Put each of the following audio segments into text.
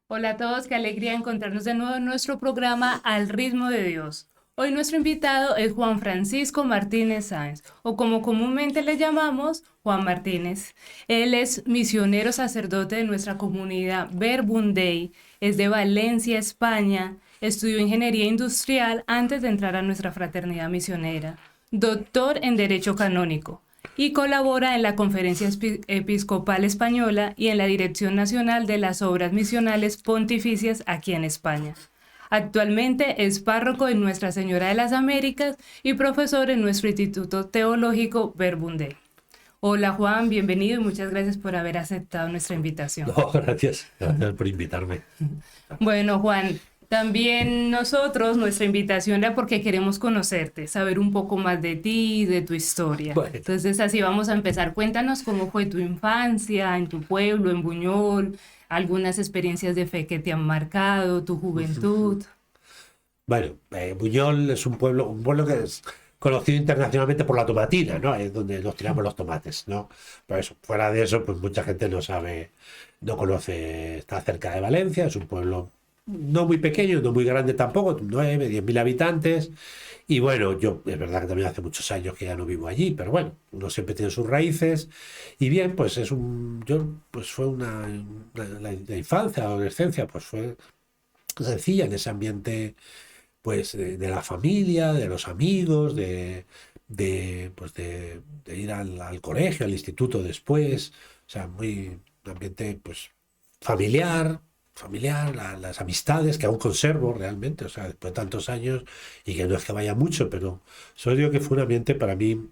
Hola a todos, qué alegría encontrarnos de nuevo en nuestro programa Al ritmo de Dios. Hoy nuestro invitado es Juan Francisco Martínez Sáenz, o como comúnmente le llamamos, Juan Martínez. Él es misionero sacerdote de nuestra comunidad Verbum Dei, es de Valencia, España, estudió ingeniería industrial antes de entrar a nuestra fraternidad misionera, doctor en Derecho Canónico y colabora en la Conferencia Episcopal Española y en la Dirección Nacional de las Obras Misionales Pontificias aquí en España. Actualmente es párroco en Nuestra Señora de las Américas y profesor en nuestro Instituto Teológico Verbum Dei. Hola Juan, bienvenido y muchas gracias por haber aceptado nuestra invitación. No, gracias por invitarme. Bueno, Juan, también nosotros, nuestra invitación era porque queremos conocerte, saber un poco más de ti, de tu historia. Bueno, Entonces, así vamos a empezar. Cuéntanos cómo fue tu infancia en tu pueblo, en Buñol, algunas experiencias de fe que te han marcado, tu juventud. bueno, Buñol es un pueblo que es conocido internacionalmente por la tomatina, ¿no? Es donde nos tiramos los tomates, ¿no? Por eso, fuera de eso, pues mucha gente no sabe, no conoce, está cerca de Valencia, es un pueblo no muy pequeño, no muy grande tampoco, 9, 10.000 habitantes. Y bueno, yo, es verdad que también hace muchos años que ya no vivo allí, pero bueno, uno siempre tiene sus raíces. Y bien, pues pues fue la infancia, la adolescencia, pues fue sencilla en ese ambiente, pues de la familia, de los amigos, de ir al colegio, al instituto después, o sea, un ambiente pues familiar, las amistades que aún conservo realmente, o sea, después de tantos años, y que no es que vaya mucho, pero solo digo que fue un ambiente para mí.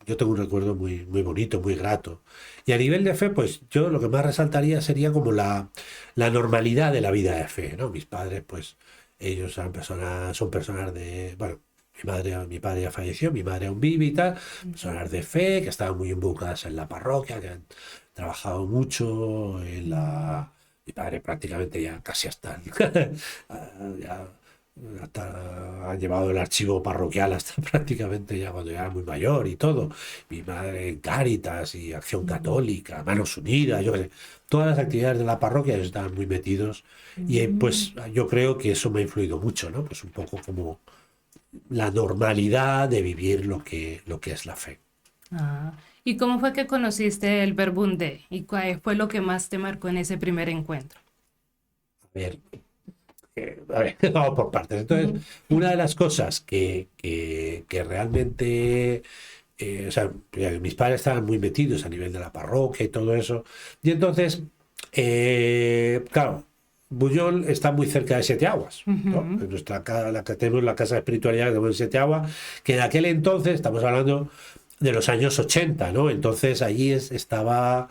Yo tengo un recuerdo muy bonito, muy grato. Y a nivel de fe, pues yo lo que más resaltaría sería como la normalidad de la vida de fe, ¿no? Mis padres, pues ellos son personas de, bueno, mi padre ya falleció, mi madre aún vive y tal, personas de fe que estaban muy involucradas en la parroquia, que han trabajado mucho mi padre prácticamente ya casi hasta ya han llevado el archivo parroquial hasta prácticamente ya cuando ya era muy mayor y todo. Mi madre en Cáritas y Acción Católica, Manos Unidas, yo qué sé. Todas las actividades de la parroquia ellos estaban muy metidos y pues yo creo que eso me ha influido mucho, ¿no? Pues un poco como la normalidad de vivir lo que es la fe. Ah, ¿y cómo fue que conociste el Verbum Dei? ¿Y cuál fue lo que más te marcó en ese primer encuentro? A ver, vamos por partes. Entonces, Ujú. una de las cosas que realmente o sea, mis padres estaban muy metidos a nivel de la parroquia y todo eso. Y entonces, claro, Buñol está muy cerca de Siete Aguas, ¿no? Ujú. En la que tenemos la casa de espiritualidad que tenemos en Siete Aguas, que en aquel entonces, estamos hablando de los años 80, ¿no? Entonces allí estaba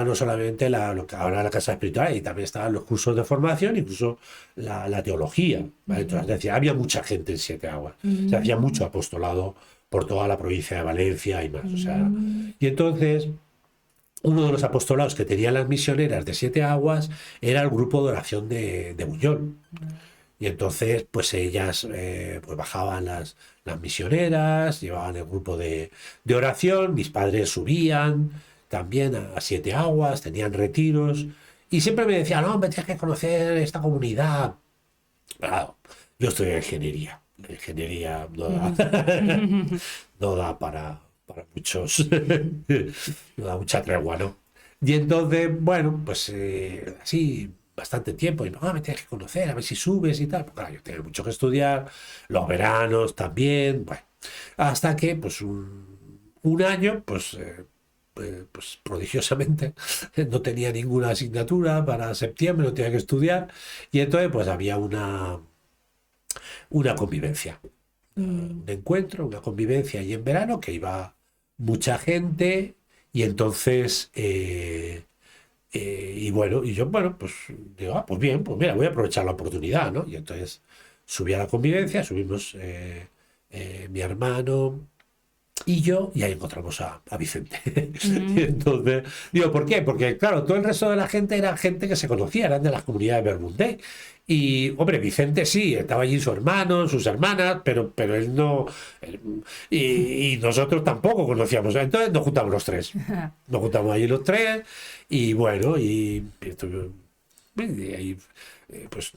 no solamente lo que ahora la casa espiritual, y también estaban los cursos de formación, incluso la teología, ¿vale? Entonces decía, había mucha gente en Siete Aguas, se hacía Mm, mucho apostolado por toda la provincia de Valencia y más, o sea, mm, y entonces uno de los apostolados que tenían las misioneras de Siete Aguas era el grupo de oración de Buñol. Y entonces, pues ellas pues bajaban las misioneras, llevaban el grupo de oración, mis padres subían también a Siete Aguas, tenían retiros, y siempre me decían, no, me tienes que conocer esta comunidad. Claro, yo estoy en ingeniería. La ingeniería no da, mm. no da para muchos, no da mucha tregua, ¿no? Y entonces, bueno, pues así bastante tiempo, y no, me tienes que conocer, a ver si subes y tal. Pues claro, yo tengo mucho que estudiar, los veranos también, bueno, hasta que, pues un año, pues prodigiosamente no tenía ninguna asignatura para septiembre, no tenía que estudiar, y entonces pues había una convivencia, un Mm. encuentro, una convivencia y en verano que iba mucha gente y entonces, y bueno, y yo, bueno, pues digo, pues bien, pues mira, voy a aprovechar la oportunidad, ¿no? Y entonces subí a la convivencia, subimos mi hermano y yo, y ahí encontramos a Vicente. Y Mm. entonces, digo, ¿por qué? Porque, claro, todo el resto de la gente era gente que se conocía, eran de las comunidades Bermúdez. Y, hombre, Vicente sí, estaba allí su hermano, sus hermanas, pero él no. él- y nosotros tampoco conocíamos. Entonces nos juntamos los tres. Nos juntamos allí los tres, y bueno, y Y ahí, pues,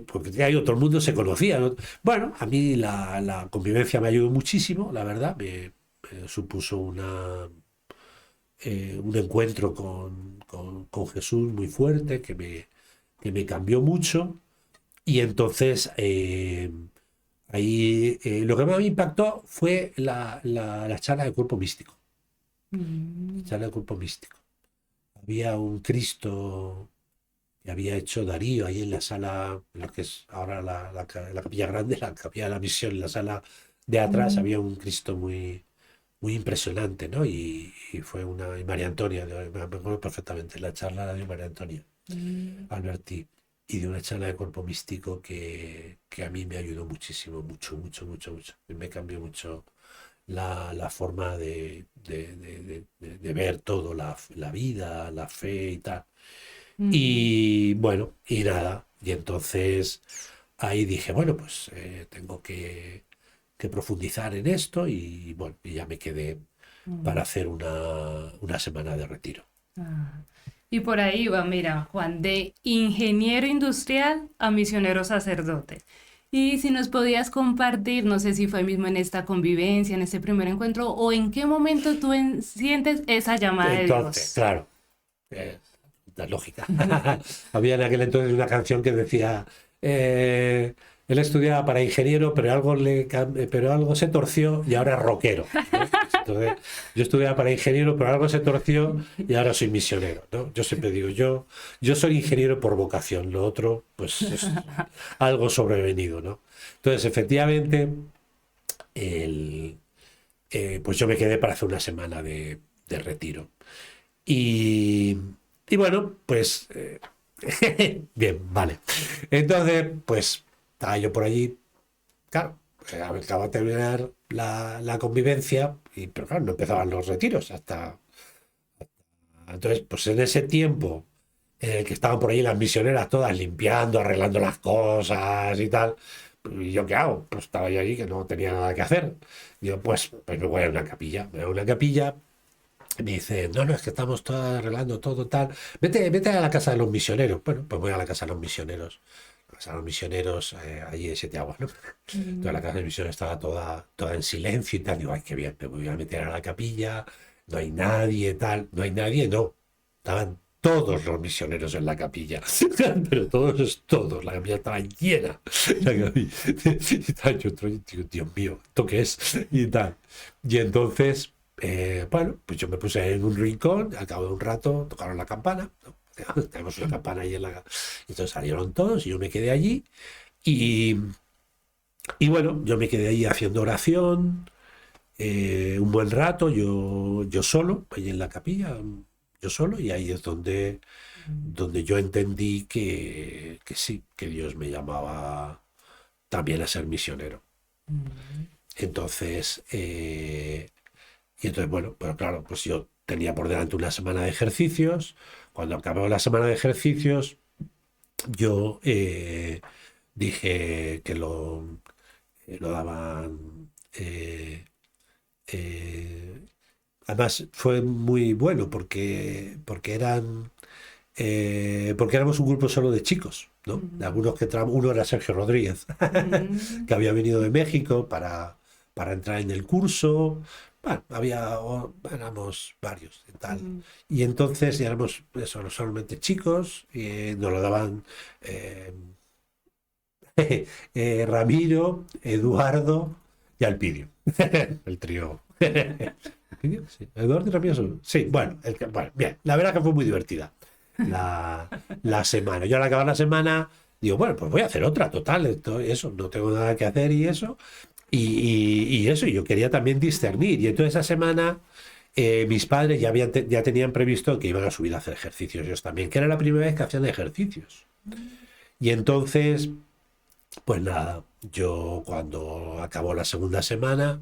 porque ya todo el mundo se conocía, ¿no? Bueno, a mí la convivencia me ayudó muchísimo, la verdad, me supuso un encuentro con Jesús muy fuerte que me cambió mucho. Y entonces ahí lo que más me impactó fue la charla de cuerpo místico. La Mm. charla de cuerpo místico. Había un Cristo que había hecho Darío ahí en la sala, en lo que es ahora la capilla grande, la capilla de la misión, en la sala de atrás había un Cristo muy impresionante, ¿no? Y fue y María Antonia, me acuerdo perfectamente, la charla de María Antonia Mm. Alberti, y de una charla de cuerpo místico que a mí me ayudó muchísimo, mucho, mucho, mucho, mucho. Y me cambió mucho la forma de ver todo, la vida, la fe y tal. Mm. Y bueno, y nada. Y entonces ahí dije, bueno, pues tengo que profundizar en esto y bueno, y ya me quedé para Mm. hacer una semana de retiro. Ah. Y por ahí va, mira, Juan, de ingeniero industrial a misionero sacerdote. Y si nos podías compartir, no sé si fue mismo en esta convivencia, en este primer encuentro, o en qué momento tú sientes esa llamada de Entonces, Dios. claro, eh, la lógica. Había en aquel entonces una canción que decía, eh, él estudiaba para ingeniero, pero algo se torció y ahora es rockero, ¿no? Entonces, yo estudiaba para ingeniero, pero algo se torció y ahora soy misionero, ¿no? Yo siempre digo, yo soy ingeniero por vocación, lo otro, pues es algo sobrevenido, ¿no? Entonces, efectivamente, el, pues yo me quedé para hacer una semana de retiro. Y, y bueno, pues bien, vale. Entonces, pues estaba yo por allí, claro, acaba de terminar la convivencia, pero claro, no empezaban los retiros hasta... Entonces, pues en ese tiempo en el que estaban por ahí las misioneras todas limpiando, arreglando las cosas y tal, ¿y yo qué hago? Pues estaba yo allí que no tenía nada que hacer. Digo, pues me voy a una capilla, me voy a una capilla. Me dice, no, no, es que estamos todos arreglando todo tal. Vete a la casa de los misioneros. Bueno, pues voy a la casa de los misioneros. La casa de los misioneros, allí en Siete Aguas, ¿no? Entonces la Mm. casa de los misioneros estaba toda en silencio y tal. Digo, ay, qué bien, me voy a meter a la capilla. No hay nadie, tal. No hay nadie, no. Estaban todos los misioneros en la capilla. Pero todos es todos. La capilla estaba llena. La capilla. Y tal, yo, digo, Dios mío, ¿esto qué es? Y tal. Y entonces... bueno, pues yo me puse en un rincón, al cabo de un rato tocaron la campana, ¿no? Tenemos una campana ahí y entonces salieron todos y yo me quedé allí y, y bueno, yo me quedé ahí haciendo oración un buen rato, yo solo, ahí en la capilla, yo solo, y ahí es donde yo entendí que sí, que Dios me llamaba también a ser misionero. Mm. Entonces, y entonces, bueno, pero claro, pues yo tenía por delante una semana de ejercicios. Cuando acabó la semana de ejercicios, yo dije que lo daban. Eh, además, fue muy bueno porque éramos un grupo solo de chicos, ¿no? De Mm. algunos uno era Sergio Rodríguez, Mm. que había venido de México para entrar en el curso. Bueno, éramos varios y tal. Mm. Y entonces éramos eso, no solamente chicos, y nos lo daban eh, Ramiro, Eduardo y Alpidio. El trío. ¿Alpidio? Sí. Eduardo y Ramiro sí, bueno, bueno, bien. La verdad que fue muy divertida la, la semana. Yo al acabar la semana digo, bueno, pues voy a hacer otra, total, eso, no tengo nada que hacer y eso. Y eso, yo quería también discernir. Y entonces esa semana mis padres ya tenían previsto que iban a subir a hacer ejercicios ellos también, que era la primera vez que hacían ejercicios. Y entonces, pues nada, yo cuando acabó la segunda semana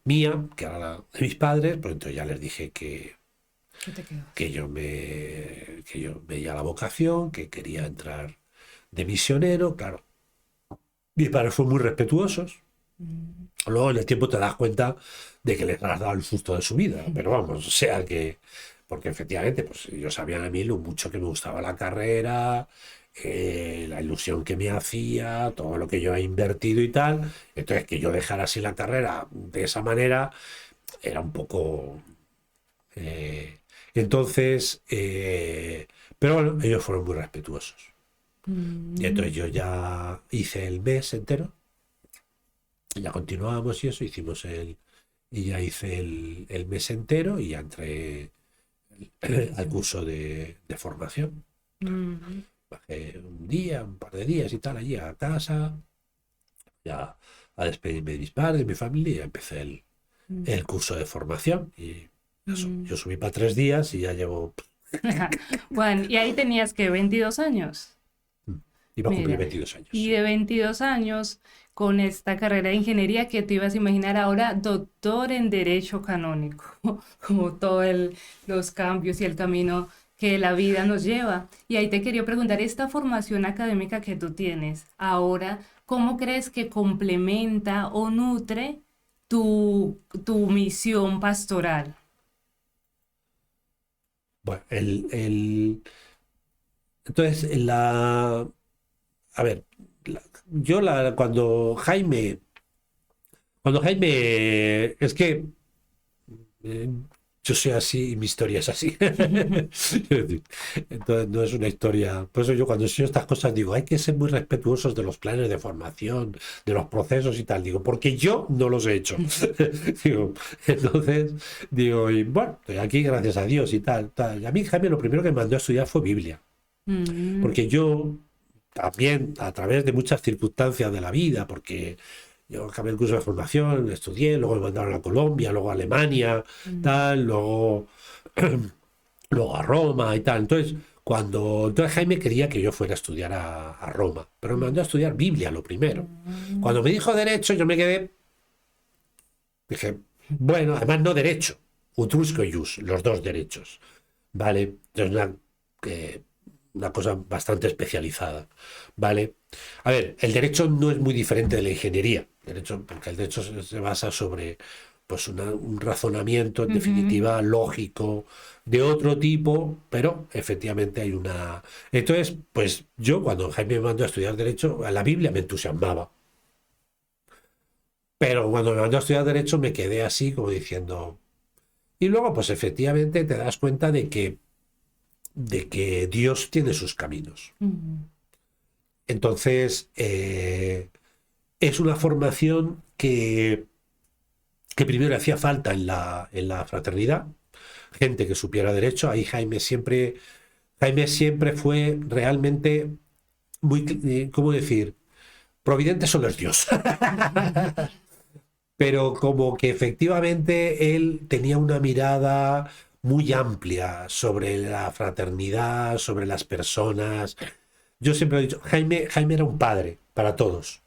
mía, que era la de mis padres, pues entonces ya les dije ¿Qué te quedas? que yo veía la vocación, que quería entrar de misionero, claro. Mis padres fueron muy respetuosos. Mm. Luego en el tiempo te das cuenta de que les has dado el susto de su vida, pero vamos, o sea que... porque efectivamente, pues ellos sabían a mí lo mucho que me gustaba la carrera, la ilusión que me hacía, todo lo que yo he invertido y tal. Entonces, que yo dejara así la carrera de esa manera era un poco... eh, entonces, pero bueno, ellos fueron muy respetuosos. Y entonces yo ya hice el mes entero, ya continuábamos y eso, y ya hice el mes entero y ya entré al curso de formación. Mm. Bajé un día, un par de días y tal, allí a casa, ya a despedirme de mis padres, de mi familia, y ya empecé el curso de formación. Y eso, Mm. yo subí para 3 días y ya llevo, Juan, y ahí tenías que 22 años. iba a cumplir Mira, 22 años, y sí. de 22 años con esta carrera de ingeniería que te ibas a imaginar ahora, doctor en Derecho Canónico, como todos los cambios y el camino que la vida nos lleva. Y ahí te quería preguntar, esta formación académica que tú tienes ahora, ¿cómo crees que complementa o nutre tu misión pastoral? Bueno, entonces, a ver, cuando Jaime, es que Eh, yo soy así y mi historia es así. Quiero decir, entonces no es una historia. Por eso yo cuando enseño estas cosas digo, hay que ser muy respetuosos de los planes de formación, de los procesos y tal. Digo, porque yo no los he hecho. Digo, entonces, digo, y bueno, estoy aquí gracias a Dios y tal, tal. Y a mí Jaime lo primero que me mandó a estudiar fue Biblia. Mm, Porque yo también, a través de muchas circunstancias de la vida, porque yo acabé el curso de formación, estudié, luego me mandaron a Colombia, luego a Alemania, mm, tal, luego a Roma y tal. Entonces Jaime quería que yo fuera a estudiar a Roma, pero me mandó a estudiar Biblia lo primero. mm, Cuando me dijo derecho, yo me quedé, dije, bueno, además no derecho, utrusco y jus, los dos derechos, ¿vale? Entonces una cosa bastante especializada, ¿vale? A ver, el derecho no es muy diferente de la ingeniería, porque el derecho se basa sobre pues un razonamiento, en ujú. definitiva, lógico, de otro tipo, pero efectivamente hay una... Entonces, pues yo cuando Jaime me mandó a estudiar derecho, a la Biblia me entusiasmaba, pero cuando me mandó a estudiar derecho me quedé así como diciendo... Y luego, pues efectivamente te das cuenta de que Dios tiene sus caminos. Mm, Entonces, es una formación que primero hacía falta en la fraternidad, gente que supiera derecho. Ahí Jaime siempre fue realmente muy, ¿cómo decir? Providente solo es Dios. Pero como que efectivamente él tenía una mirada muy amplia sobre la fraternidad, sobre las personas. Yo siempre he dicho, Jaime era un padre para todos.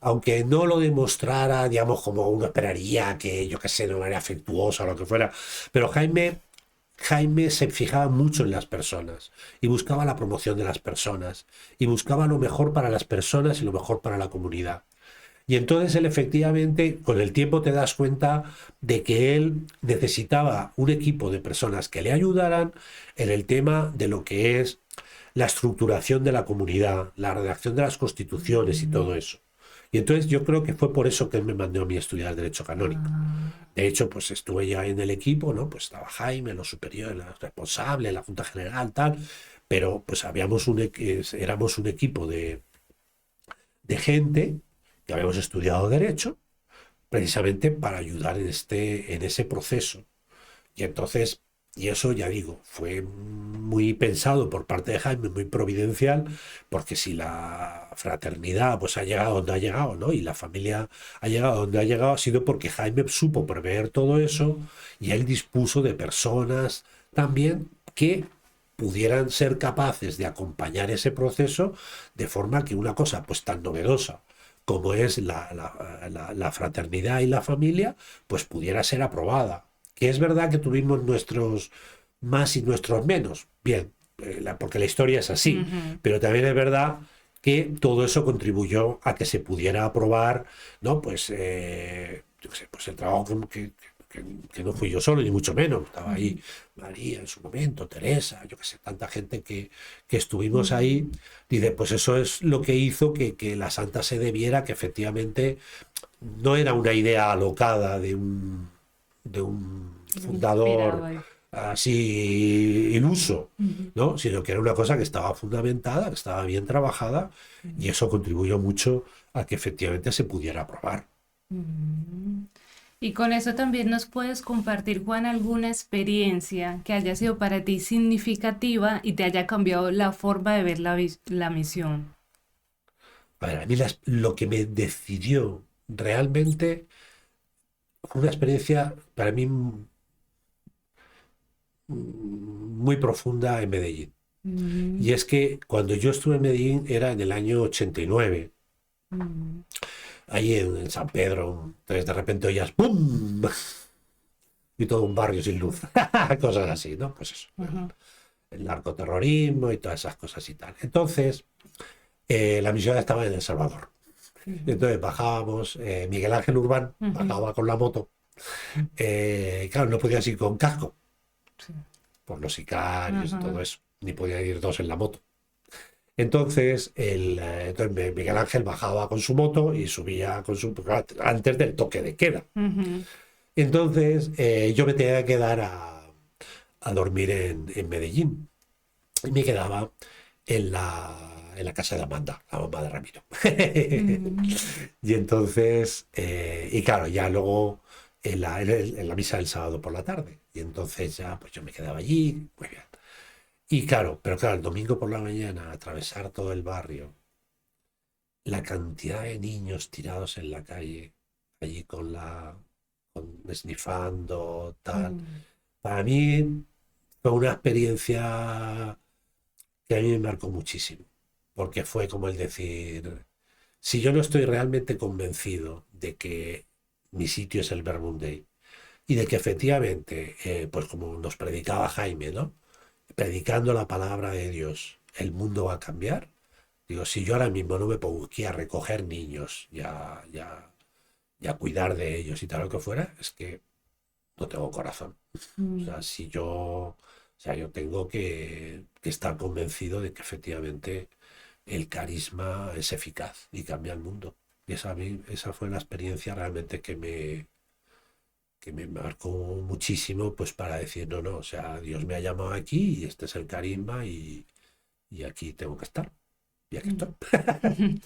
Aunque no lo demostrara, digamos, como uno esperaría que, yo qué sé, de manera afectuosa o lo que fuera, pero Jaime se fijaba mucho en las personas y buscaba la promoción de las personas y buscaba lo mejor para las personas y lo mejor para la comunidad. Y entonces él efectivamente, con el tiempo te das cuenta de que él necesitaba un equipo de personas que le ayudaran en el tema de lo que es la estructuración de la comunidad, la redacción de las constituciones y todo eso. Y entonces yo creo que fue por eso que él me mandó a mí a estudiar Derecho Canónico. ah, De hecho, pues estuve ya en el equipo, ¿no? Pues estaba Jaime, los superiores, los responsables, la Junta General, tal, pero pues éramos un equipo de gente que habíamos estudiado Derecho precisamente para ayudar en ese proceso. Y entonces, y eso ya digo, fue muy pensado por parte de Jaime, muy providencial, porque si la fraternidad pues ha llegado donde ha llegado, ¿no? Y la familia ha llegado donde ha llegado, ha sido porque Jaime supo prever todo eso y él dispuso de personas también que pudieran ser capaces de acompañar ese proceso de forma que una cosa pues tan novedosa como es la fraternidad y la familia, pues pudiera ser aprobada. Que es verdad que tuvimos nuestros más y nuestros menos, bien, porque la historia es así, ujú. pero también es verdad que todo eso contribuyó a que se pudiera aprobar, ¿no? Pues, yo qué sé, pues el trabajo que no fui yo solo, ni mucho menos. Estaba ahí María en su momento, Teresa, yo qué sé, tanta gente que estuvimos ahí. Dice, pues eso es lo que hizo que la Santa Sede viera que efectivamente no era una idea alocada de un fundador Inspirado. así iluso, ¿no? Sino que era una cosa que estaba fundamentada, que estaba bien trabajada, y eso contribuyó mucho a que efectivamente se pudiera aprobar. Mm. Y con eso también nos puedes compartir, Juan, alguna experiencia que haya sido para ti significativa y te haya cambiado la forma de ver la misión. A ver, a mí lo que me decidió realmente fue una experiencia para mí muy profunda en Medellín. Mm, Y es que cuando yo estuve en Medellín era en el año 89, mm, ahí en San Pedro, entonces de repente oías ¡pum! Y todo un barrio sin luz, cosas así, ¿no? Pues eso, ajá, el narcoterrorismo y todas esas cosas y tal. Entonces, la misión estaba en El Salvador. ujú, Entonces bajábamos, Miguel Ángel Urbán ujú, bajaba con la moto. Claro, no podías ir con casco sí, por los sicarios y todo ajá, eso, ni podían ir dos en la moto. Entonces, entonces Miguel Ángel bajaba con su moto y subía con su antes del toque de queda. ujú, Entonces, yo me tenía que quedar a dormir en Medellín y me quedaba en la casa de Amanda, la mamá de Ramiro. mm, Y entonces, y claro, ya luego en la misa del sábado por la tarde. Y entonces ya, pues yo me quedaba allí, muy bien. Y claro, pero claro, el domingo por la mañana, atravesar todo el barrio, la cantidad de niños tirados en la calle, allí esnifando, tal. mm, Para mí fue una experiencia que a mí me marcó muchísimo, porque fue como el decir, si yo no estoy realmente convencido de que mi sitio es el Verbum Dei y de que efectivamente, pues como nos predicaba Jaime, ¿no? Predicando la palabra de Dios, el mundo va a cambiar. Digo, si yo ahora mismo no me pongo aquí a recoger niños, ya cuidar de ellos y tal lo que fuera, es que no tengo corazón. O sea, mm, si yo, o sea, yo tengo que estar convencido de que efectivamente el carisma es eficaz y cambia el mundo. Y esa fue la experiencia realmente que me marcó muchísimo, pues para decir, no, no, o sea, Dios me ha llamado aquí y este es el carisma y aquí tengo que estar. Y aquí estoy. mm.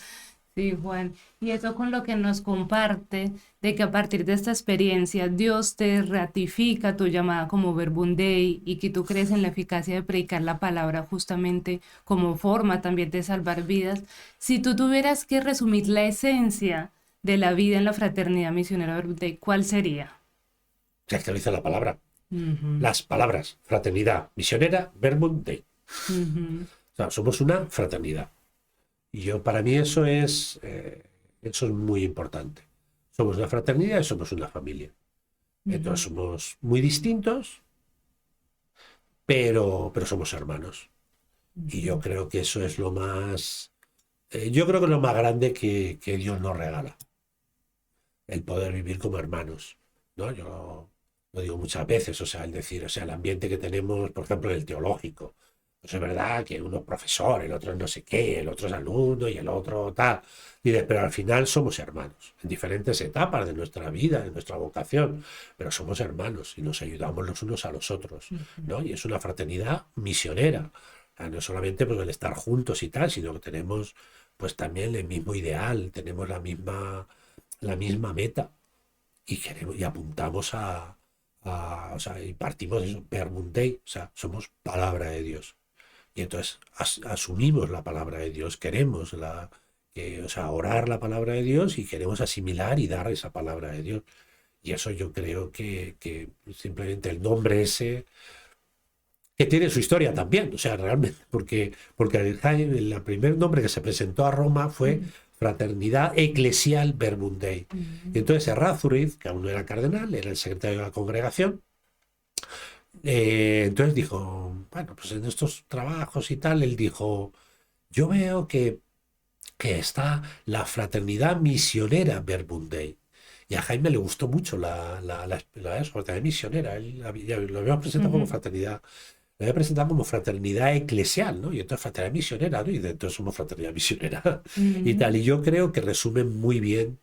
Sí, Juan. Y eso con lo que nos comparte, de que a partir de esta experiencia Dios te ratifica tu llamada como Verbum Dei y que tú crees en la eficacia de predicar la palabra justamente como forma también de salvar vidas. Si tú tuvieras que resumir la esencia de la vida en la fraternidad misionera Verbum Dei, ¿cuál sería? Se actualiza la palabra. Ujú, Las palabras, fraternidad misionera, Verbum Dei. ujú, O sea, somos una fraternidad. Y para mí eso es muy importante. Somos una fraternidad y somos una familia. Entonces ujú, somos muy distintos, pero somos hermanos. Y yo ujú, creo que eso es yo creo que es lo más grande que Dios nos regala, el poder vivir como hermanos, ¿no? Yo lo digo muchas veces, o sea, el decir, o sea, el ambiente que tenemos, por ejemplo, en el teológico. Pues es verdad que uno es profesor, el otro es no sé qué, el otro es alumno y el otro tal. Pero al final somos hermanos, en diferentes etapas de nuestra vida, de nuestra vocación, pero somos hermanos y nos ayudamos los unos a los otros, ujú, ¿no? Y es una fraternidad misionera. O sea, no solamente pues, el estar juntos y tal, sino que tenemos pues también el mismo ideal, tenemos la misma meta y apuntamos o sea, y partimos de eso, per Mundei, o sea, somos palabra de Dios. Y entonces asumimos la palabra de Dios, queremos o sea, orar la palabra de Dios y queremos asimilar y dar esa palabra de Dios. Y eso yo creo que simplemente el nombre ese, que tiene su historia también, o sea, realmente, porque el primer nombre que se presentó a Roma fue ujú, Fraternidad Eclesial Verbum Dei. Y ujú, entonces Errázuriz, que aún no era cardenal, era el secretario de la congregación, entonces dijo, bueno, pues en estos trabajos y tal, él dijo, yo veo que está la fraternidad misionera Verbum Dei. Y a Jaime le gustó mucho la fraternidad misionera. Lo habíamos presentado como fraternidad. Lo había presentado como fraternidad eclesial, ¿no? Y entonces fraternidad misionera, ¿no? Y entonces somos fraternidad misionera y tal. Y yo creo que resume muy bien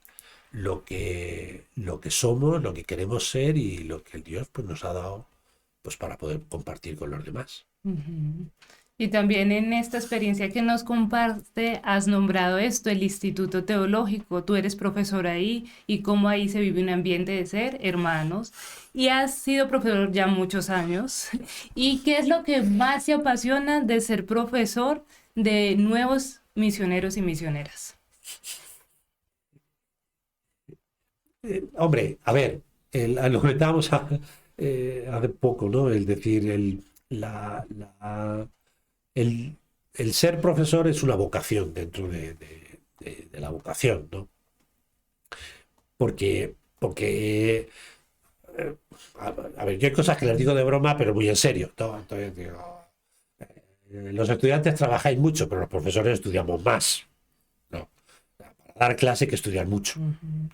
lo que somos, lo que queremos ser y lo que el Dios pues, nos ha dado pues, para poder compartir con los demás. Ujú. Y también en esta experiencia que nos comparte, has nombrado esto, el Instituto Teológico. Tú eres profesor ahí y cómo ahí se vive un ambiente de ser hermanos. Y has sido profesor ya muchos años. ¿Y qué es lo que más te apasiona de ser profesor de nuevos misioneros y misioneras? Hombre, a ver, a lo que comentábamos hace poco, ¿no? Es decir, el, el ser profesor es una vocación dentro de la vocación, ¿no? Porque a ver, yo hay cosas que les digo de broma, pero muy en serio, ¿no? Entonces digo, los estudiantes trabajáis mucho, pero los profesores estudiamos más, ¿no? Para dar clase hay que estudiar mucho, Ujú.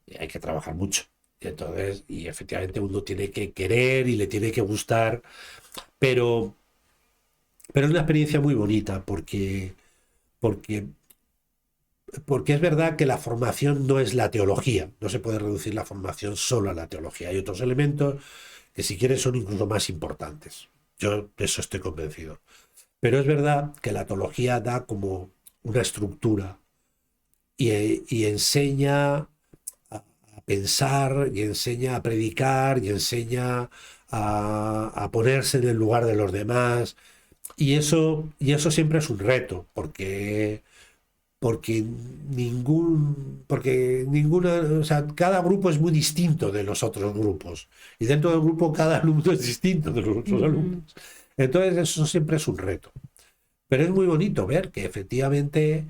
y hay que trabajar mucho. Y entonces, y efectivamente uno tiene que querer y le tiene que gustar, pero, pero es una experiencia muy bonita porque, porque es verdad que la formación no es la teología, no se puede reducir la formación solo a la teología. Hay otros elementos que si quieres son incluso más importantes. Yo de eso estoy convencido. Pero es verdad que la teología da como una estructura y enseña a pensar y enseña a predicar y enseña a ponerse en el lugar de los demás. Y eso siempre es un reto, porque ninguna, o sea, cada grupo es muy distinto de los otros grupos. Y dentro del grupo cada alumno es distinto de los otros Ujú. alumnos. Entonces eso siempre es un reto. Pero es muy bonito ver que efectivamente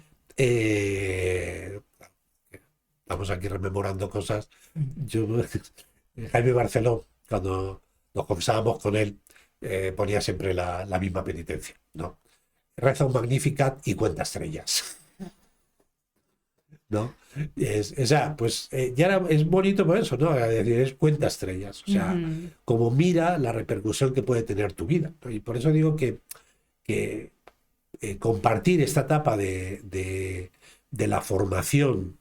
estamos aquí rememorando cosas. Yo, Jaime Barceló, cuando nos confesábamos con él, ponía siempre la misma penitencia, ¿no? Reza un Magnificat y cuenta estrellas, ¿no? O sea, pues es bonito por eso, ¿no? Es decir, es cuenta estrellas, o sea, Ujú. como mira la repercusión que puede tener tu vida, ¿no? Y por eso digo que compartir esta etapa de la formación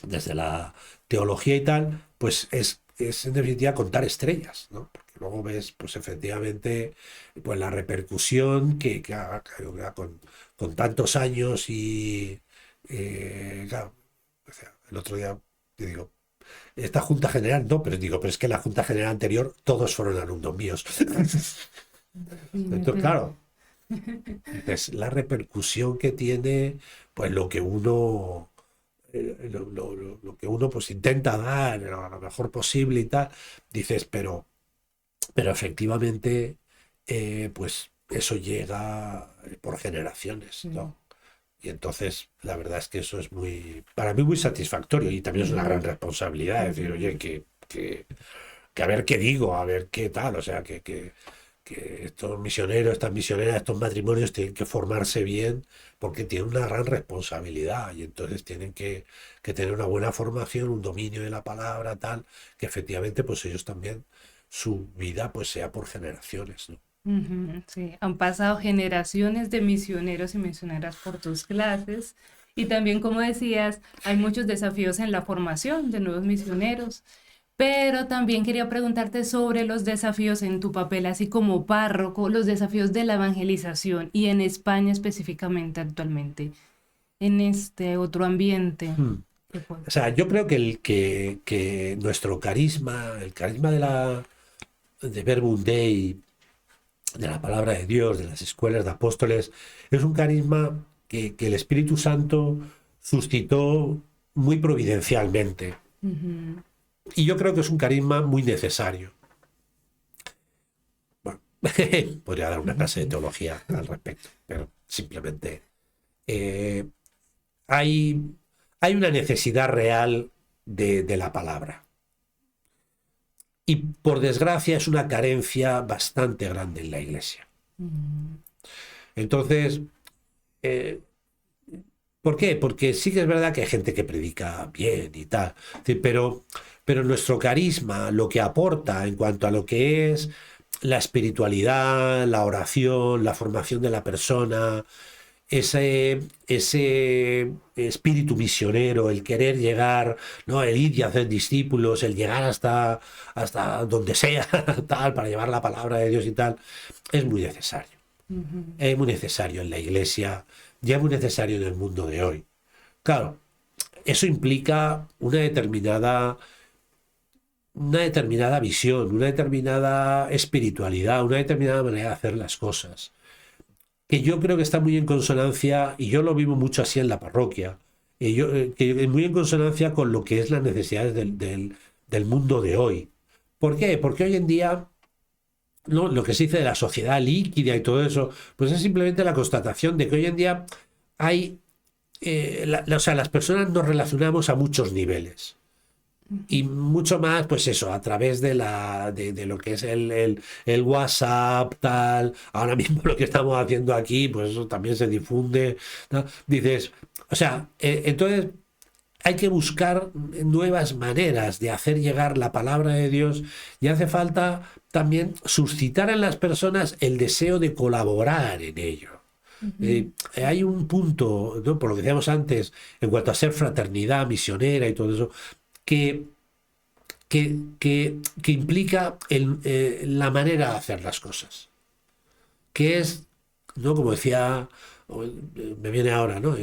desde la teología y tal, pues es en definitiva contar estrellas, ¿no? Porque luego ves, pues efectivamente, pues la repercusión que con tantos años y claro, o sea, el otro día te digo, esta Junta General no, pero digo, pero es que la Junta General anterior todos fueron alumnos míos. Entonces, Imagínate. claro, es la repercusión que tiene, pues lo que uno pues intenta dar lo mejor posible y tal, dices, pero efectivamente, pues eso llega por generaciones, Sí. ¿no? Y entonces, la verdad es que eso es para mí muy satisfactorio y también es una gran Ujú. responsabilidad, decir, Ujú. oye, que a ver qué digo, a ver qué tal, o sea, que estos misioneros, estas misioneras, estos matrimonios tienen que formarse bien porque tienen una gran responsabilidad y entonces tienen que tener una buena formación, un dominio de la palabra, tal, que efectivamente pues ellos también, su vida pues sea por generaciones, ¿no? Ujú. Sí, han pasado generaciones de misioneros y misioneras por tus clases y también, como decías, hay muchos desafíos en la formación de nuevos misioneros, pero también quería preguntarte sobre los desafíos en tu papel, así como párroco, los desafíos de la evangelización y en España específicamente actualmente, en este otro ambiente. Hmm. que fue- O sea, yo creo que nuestro carisma, el carisma de Verbum Dei, de la palabra de Dios, de las escuelas de apóstoles, es un carisma que el Espíritu Santo suscitó muy providencialmente. Ujú. Y yo creo que es un carisma muy necesario. Bueno, podría dar una clase de teología al respecto, pero simplemente eh, hay, hay una necesidad real de la palabra. Y por desgracia es una carencia bastante grande en la iglesia. Ujú. Entonces, eh, ¿Por qué? Porque sí que es verdad que hay gente que predica bien y tal, sí, pero nuestro carisma, lo que aporta en cuanto a lo que es la espiritualidad, la oración, la formación de la persona, ese espíritu misionero, el querer llegar, ¿no? El ir y hacer discípulos, el llegar hasta donde sea, tal, para llevar la palabra de Dios y tal, es muy necesario. Es muy necesario en la iglesia, ya es muy necesario en el mundo de hoy. Claro, eso implica una determinada visión, una determinada espiritualidad, una determinada manera de hacer las cosas, que yo creo que está muy en consonancia, y yo lo vivo mucho así en la parroquia, que es muy en consonancia con lo que es las necesidades del mundo de hoy. ¿Por qué? Porque hoy en día, ¿no? Lo que se dice de la sociedad líquida y todo eso, pues es simplemente la constatación de que hoy en día hay, o sea, las personas nos relacionamos a muchos niveles. Y mucho más, pues eso, a través de lo que es el WhatsApp, tal. Ahora mismo lo que estamos haciendo aquí, pues eso también se difunde, ¿no? Dices, o sea, entonces hay que buscar nuevas maneras de hacer llegar la palabra de Dios, y hace falta también suscitar en las personas el deseo de colaborar en ello. Hay un punto, ¿no? Por lo que decíamos antes, en cuanto a ser fraternidad misionera y todo eso, que, que implica la manera de hacer las cosas, que es, ¿no? Como decía, me viene ahora, ¿no?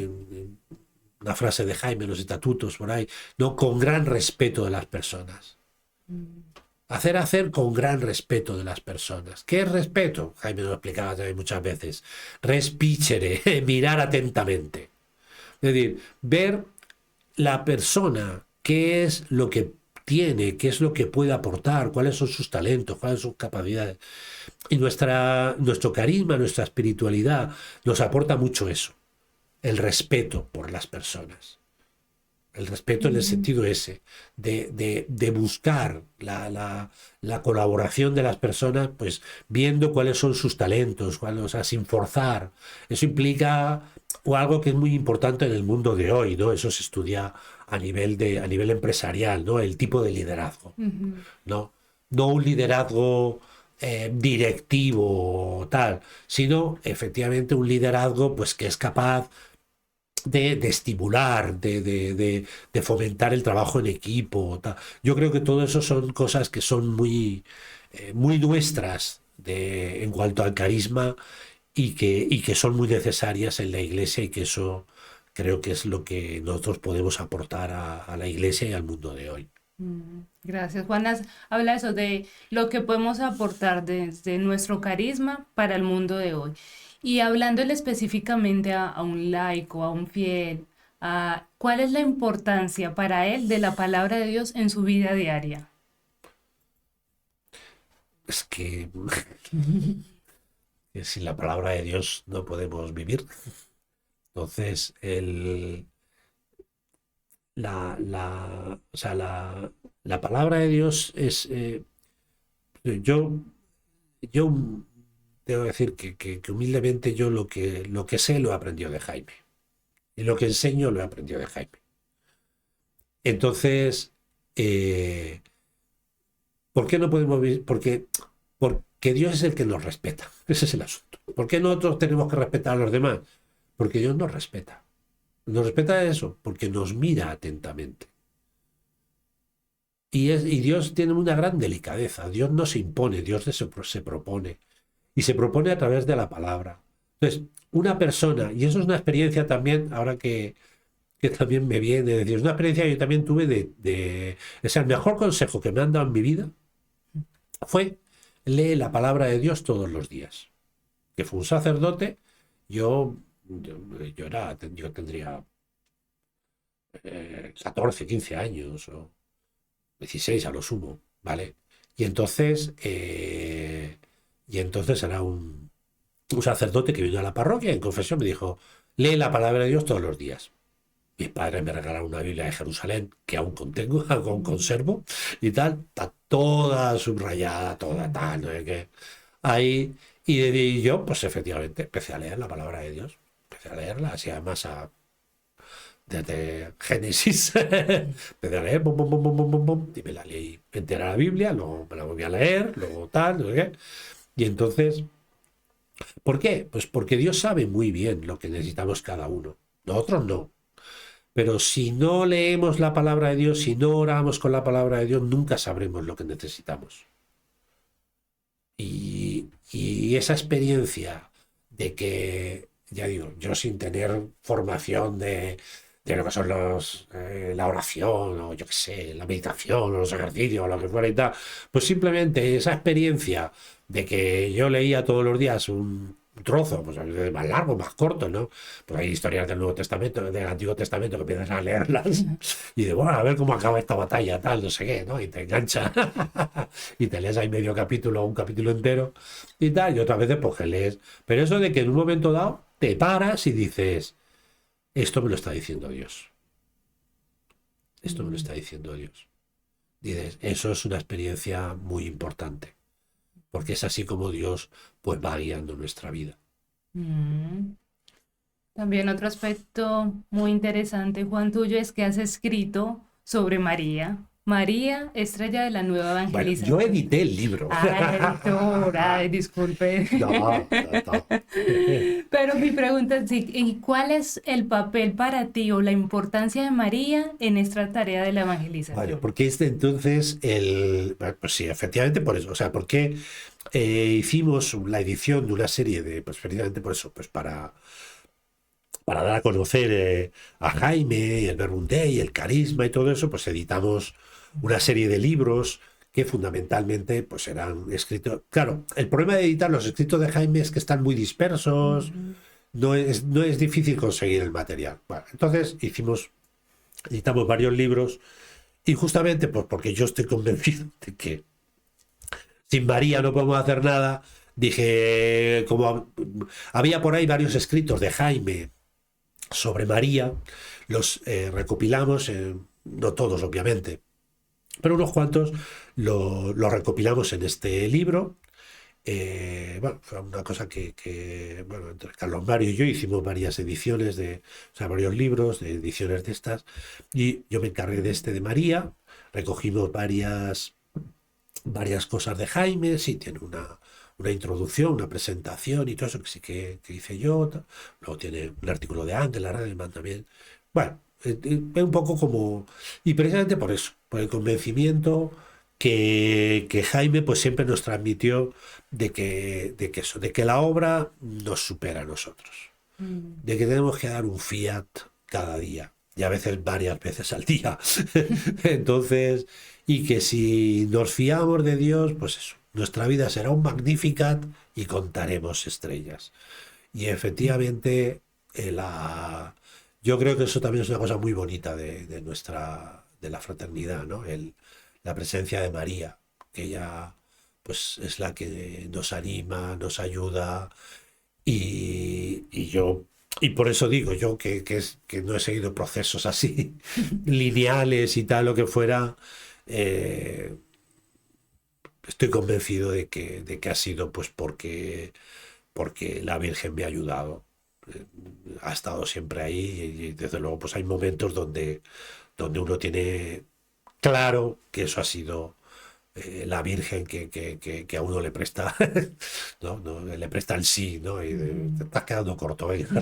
Una frase de Jaime en los estatutos por ahí, ¿no? Con gran respeto de las personas. Hacer con gran respeto de las personas. ¿Qué es respeto? Jaime nos lo explicaba también muchas veces. Respicere, mirar atentamente. Es decir, ver la persona, qué es lo que tiene, qué es lo que puede aportar, cuáles son sus talentos, cuáles son sus capacidades. Y nuestro carisma, nuestra espiritualidad nos aporta mucho eso, el respeto por las personas. El respeto en el sentido ese, de buscar la colaboración de las personas, pues viendo cuáles son sus talentos, o sea, sin forzar. Eso implica o algo que es muy importante en el mundo de hoy, ¿no? Eso se estudia a nivel empresarial, ¿no? El tipo de liderazgo, ¿no? No un liderazgo directivo tal, sino efectivamente un liderazgo, pues, que es capaz de estimular, de fomentar el trabajo en equipo, tal. Yo creo que todo eso son cosas que son muy nuestras en cuanto al carisma, y que son muy necesarias en la iglesia, y que eso creo que es lo que nosotros podemos aportar a la iglesia y al mundo de hoy. Gracias, Juan. Habla eso de lo que podemos aportar desde nuestro carisma para el mundo de hoy. Y hablándole específicamente a un laico, a un fiel, ¿cuál es la importancia para él de la palabra de Dios en su vida diaria? Es que sin la palabra de Dios no podemos vivir. Entonces, o sea, la palabra de Dios es... yo, yo debo decir que humildemente yo lo que sé lo he aprendido de Jaime. Y lo que enseño lo he aprendido de Jaime. Entonces, ¿por qué no podemos vivir? Porque Dios es el que nos respeta. Ese es el asunto. ¿Por qué nosotros tenemos que respetar a los demás? Porque Dios nos respeta. Nos respeta eso, porque nos mira atentamente. Y Dios tiene una gran delicadeza. Dios no se impone, Dios se propone. Y se propone a través de la palabra. Entonces, una persona, y eso es una experiencia también, ahora que también me viene, decir, es una experiencia que yo también tuve o sea, el mejor consejo que me han dado en mi vida fue: lee la palabra de Dios todos los días. Que fue un sacerdote, yo tendría 14, 15 años, o 16 a lo sumo, ¿vale? Y entonces era un sacerdote que vino a la parroquia en confesión, me dijo: lee la palabra de Dios todos los días. Mis padres me regalaron una Biblia de Jerusalén que aún contengo, aún conservo y tal, está toda subrayada, toda tal, no sé qué. Ahí, y yo, pues efectivamente, empecé a leer la palabra de Dios, empecé a leerla, así además desde Génesis, empecé a leer, bum, bum, bum, bum, bum, bum, bum, y me la leí entera la Biblia, luego me la volví a leer, luego tal, no sé qué. Y entonces, ¿por qué? Pues porque Dios sabe muy bien lo que necesitamos cada uno. Nosotros no. Pero si no leemos la palabra de Dios, si no oramos con la palabra de Dios, nunca sabremos lo que necesitamos. Y esa experiencia de que, ya digo, yo sin tener formación de lo que son la oración, o yo qué sé, la meditación, o los ejercicios, o lo que fuera y tal, pues simplemente esa experiencia de que yo leía todos los días un trozo, pues a veces más largo, más corto, ¿no? Pues hay historias del Nuevo Testamento, del Antiguo Testamento que empiezas a leerlas y de, bueno, a ver cómo acaba esta batalla, tal, no sé qué, ¿no? Y te engancha y te lees ahí medio capítulo o un capítulo entero y tal, y otras veces pues que lees. Pero eso de que en un momento dado te paras y dices, esto me lo está diciendo Dios, esto me lo está diciendo Dios. Dices, eso es una experiencia muy importante, porque es así como Dios pues va guiando nuestra vida. Mm. También otro aspecto muy interesante, Juan, tuyo es que has escrito sobre María. María, estrella de la nueva Bueno, yo evangelización. edité el libro. Ah, editor, ay, disculpe. No, no, no. Pero mi pregunta es, sí, ¿y cuál es el papel para ti o la importancia de María en esta tarea de la Vale, evangelización? porque entonces bueno, pues sí, efectivamente por eso. O sea, porque hicimos la edición de una serie de, pues precisamente por eso, pues para dar a conocer a Jaime y el Verbum Dei y el carisma y todo eso, pues editamos una serie de libros que fundamentalmente pues eran escritos. Claro, el problema de editar los escritos de Jaime es que están muy dispersos, Ujú. no es difícil conseguir el material. Bueno, entonces editamos varios libros y justamente pues porque yo estoy convencido de que sin María no podemos hacer nada, dije, como había por ahí varios escritos de Jaime sobre María, los recopilamos, no todos obviamente, pero unos cuantos lo recopilamos en este libro. Bueno, fue una cosa bueno, entre Carlos Mario y yo hicimos varias ediciones o sea, varios libros de ediciones de estas, y yo me encargué de este de María, recogimos varias cosas de Jaime, sí, tiene una introducción, una presentación y todo eso que sí que hice yo. Luego tiene un artículo de Ángela Rademan también. Bueno, es un poco como. Y precisamente por eso, por el convencimiento que Jaime pues siempre nos transmitió de que la obra nos supera a nosotros, Mm. de que tenemos que dar un fiat cada día y a veces varias veces al día. Entonces, y que si nos fiamos de Dios, pues eso, nuestra vida será un Magnificat y contaremos estrellas. Y efectivamente, yo creo que eso también es una cosa muy bonita de la fraternidad, ¿no? La presencia de María, que ella pues es la que nos anima, nos ayuda, y por eso digo yo que no he seguido procesos así lineales y tal, lo que fuera. eh, Estoy convencido de que ha sido pues porque la Virgen me ha ayudado. Eh, Ha estado siempre ahí y desde luego pues hay momentos donde uno tiene claro que eso ha sido la Virgen que a uno le presta, ¿no? Le presta el sí, ¿no? Te Mm. estás quedando corto, venga,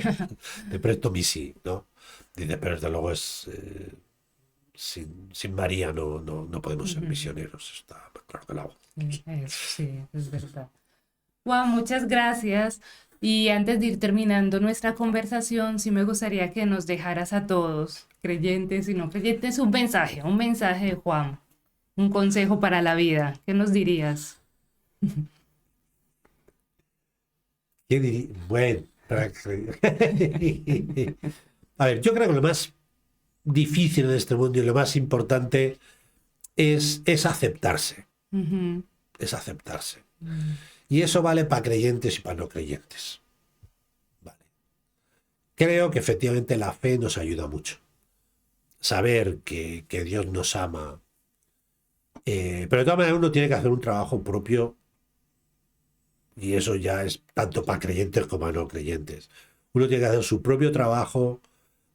te presto mi sí, ¿no? Dice, pero desde luego sin María no podemos ser Ujú. misioneros, está más claro que el agua. Sí, eso sí, es verdad. Juan, muchas gracias. Y antes de ir terminando nuestra conversación, sí me gustaría que nos dejaras a todos, creyentes y no creyentes, un mensaje de Juan, un consejo para la vida. ¿Qué nos dirías? ¿Qué diría? Bueno, a ver, yo creo que lo más difícil en este mundo y lo más importante es aceptarse, Ujú. es aceptarse. Mm. Y eso vale para creyentes y para no creyentes. Vale. Creo que efectivamente la fe nos ayuda mucho. Saber que Dios nos ama. Pero de todas maneras uno tiene que hacer un trabajo propio y eso ya es tanto para creyentes como para no creyentes. Uno tiene que hacer su propio trabajo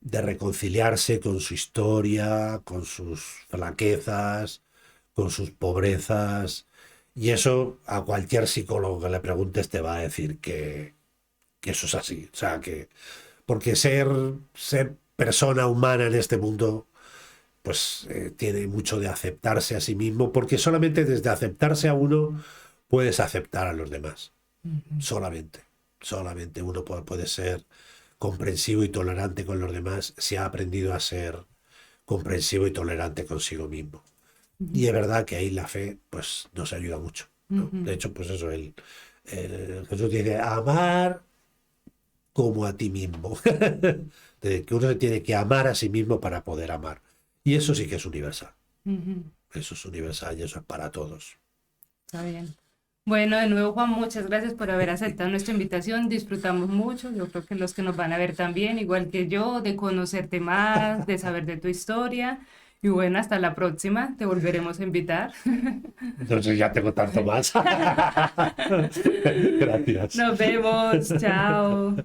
de reconciliarse con su historia, con sus flaquezas, con sus pobrezas. Y eso a cualquier psicólogo que le preguntes te va a decir que eso es así. O sea, que porque ser persona humana en este mundo, pues tiene mucho de aceptarse a sí mismo, porque solamente desde aceptarse a uno puedes aceptar a los demás. Solamente. Solamente uno puede ser comprensivo y tolerante con los demás si ha aprendido a ser comprensivo y tolerante consigo mismo. Y es verdad que ahí la fe pues nos ayuda mucho, ¿no? De hecho, pues eso, Jesús dice, amar como a ti mismo. De que uno se tiene que amar a sí mismo para poder amar. Y eso sí que es universal. Eso es universal y eso es para todos. Está bien. Bueno, de nuevo, Juan, muchas gracias por haber aceptado nuestra invitación. Disfrutamos mucho. Yo creo que los que nos van a ver también, igual que yo, de conocerte más, de saber de tu historia. Y bueno, hasta la próxima. Te volveremos a invitar. Entonces ya tengo tanto más. Gracias. Nos vemos. Chao.